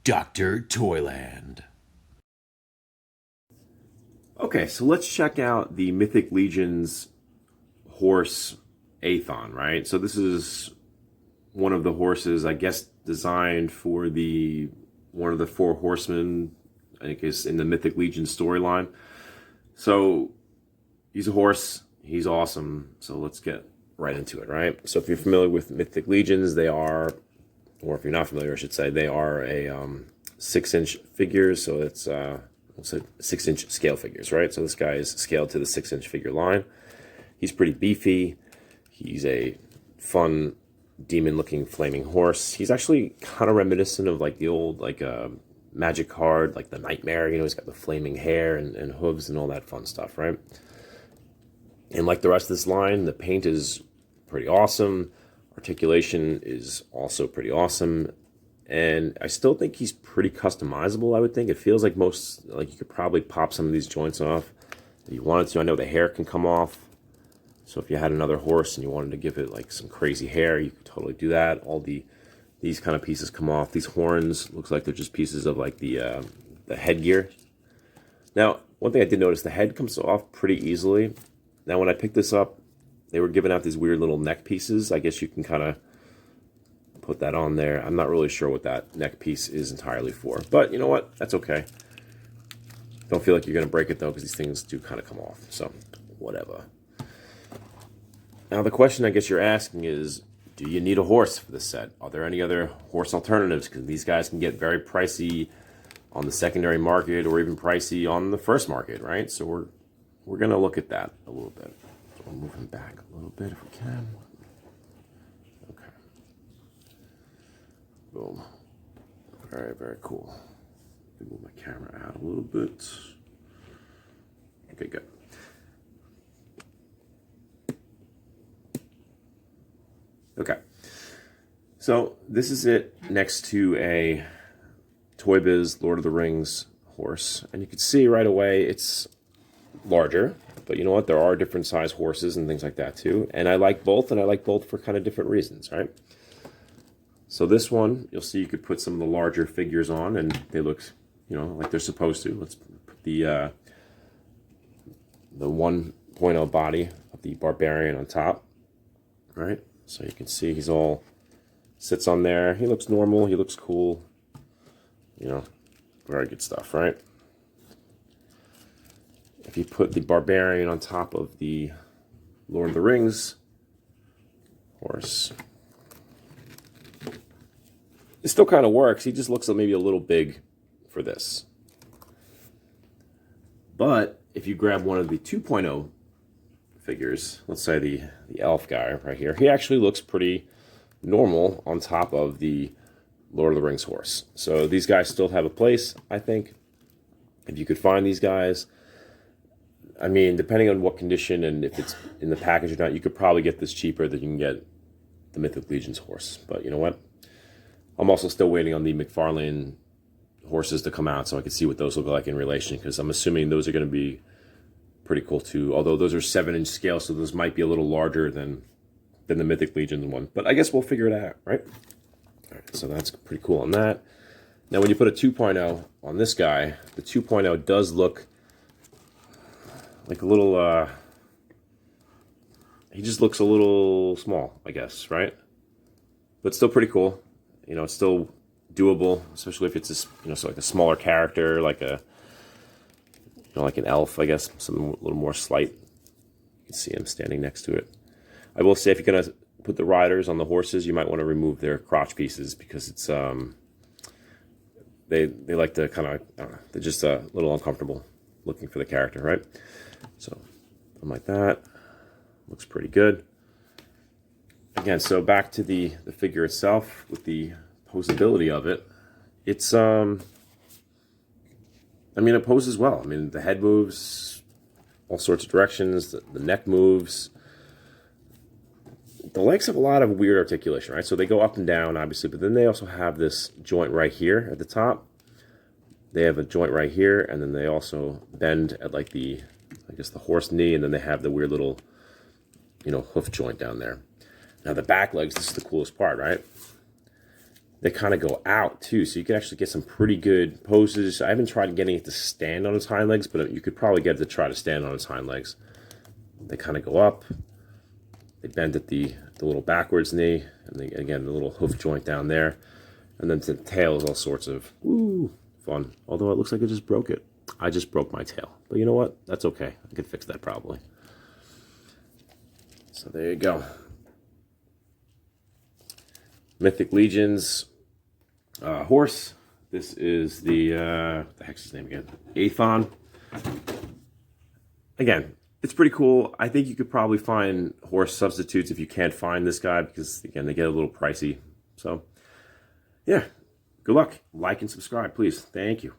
Dr. Toyland. Okay, so let's check out the Mythic Legion's horse Aethon, right? So this is one of the horses, I guess, designed for one of the four horsemen, I guess, in the Mythic Legion storyline. So he's a horse, he's awesome. So let's get right into it, right? So if you're familiar with Mythic Legions, they are, or if you're not familiar, I should say, they are a 6-inch figures. So it's what's it, 6-inch scale figures, right? So this guy is scaled to the 6-inch figure line. He's pretty beefy. He's a fun demon-looking flaming horse. He's actually kind of reminiscent of like the old magic card, like the Nightmare. You know, he's got the flaming hair and hooves and all that fun stuff, right? And like the rest of this line, the paint is pretty awesome. Articulation is also pretty awesome. And I still think he's pretty customizable, I would think. It feels like you could probably pop some of these joints off if you wanted to. I know the hair can come off. So if you had another horse and you wanted to give it like some crazy hair, you could totally do that. These kind of pieces come off. These horns, looks like they're just pieces of like the headgear. Now, one thing I did notice, the head comes off pretty easily. Now, when I picked this up, they were giving out these weird little neck pieces. I guess you can kind of put that on there. I'm not really sure what that neck piece is entirely for. But you know what? That's okay. Don't feel like you're going to break it, though, because these things do kind of come off. So, whatever. Now, the question I guess you're asking is, do you need a horse for this set? Are there any other horse alternatives? Because these guys can get very pricey on the secondary market or even pricey on the first market, right? So we're going to look at that a little bit. So we'll move him back a little bit if we can. Okay. Boom. Very, very cool. Let me move my camera out a little bit. Okay, good. Okay, so this is it next to a Toybiz Lord of the Rings horse. And you can see right away it's larger. But you know what? There are different size horses and things like that too. And I like both, and I like both for kind of different reasons, right? So this one, you'll see you could put some of the larger figures on, and they look, you know, like they're supposed to. Let's put the 1.0 body of the Barbarian on top, right? So you can see he's all sits on there. He looks normal. He looks cool. You know, very good stuff, right? If you put the Barbarian on top of the Lord of the Rings horse, it still kind of works. He just looks maybe a little big for this. But if you grab one of the 2.0 figures, let's say the elf guy right here, he actually looks pretty normal on top of the Lord of the Rings horse. So these guys still have a place, I think. If you could find these guys, I mean, depending on what condition and if it's in the package or not, you could probably get this cheaper than you can get the Mythic Legion's horse. But you know what? I'm also still waiting on the McFarlane horses to come out so I can see what those look like in relation, because I'm assuming those are going to be pretty cool too, although those are 7-inch scale, so those might be a little larger than the Mythic Legion one. But I guess we'll figure it out, right? All right, so that's pretty cool on that. Now, when you put a 2.0 on this guy, the 2.0 does look like a little, he just looks a little small, I guess, right? But still pretty cool. You know, it's still doable, especially if it's, so like a smaller character, like like an elf, I guess, something a little more slight. You can see him standing next to it. I will say, if you're gonna put the riders on the horses, you might want to remove their crotch pieces, because it's they like to kind of, I don't know, they're just a little uncomfortable looking for the character, right? So something like that looks pretty good. Again, so back to the figure itself with the posability of it. It's I mean, it poses well. I mean, the head moves all sorts of directions. The neck moves. The legs have a lot of weird articulation, right? So they go up and down, obviously, but then they also have this joint right here at the top. They have a joint right here, and then they also bend at like the, I guess, the horse knee, and then they have the weird little, hoof joint down there. Now the back legs, this is the coolest part, right? They kind of go out too, so you can actually get some pretty good poses. I haven't tried getting it to stand on its hind legs, but you could probably get it to try to stand on its hind legs. They kind of go up. They bend at the little backwards knee, and then, again, the little hoof joint down there. And then the tail is all sorts of fun. Although it looks like I just broke it. I just broke my tail. But you know what? That's okay. I can fix that probably. So there you go. Mythic Legion's horse. This is the heck's his name again? Aethon. Again, it's pretty cool. I think you could probably find horse substitutes if you can't find this guy, because again, they get a little pricey. So yeah, good luck. Like and subscribe, please. Thank you.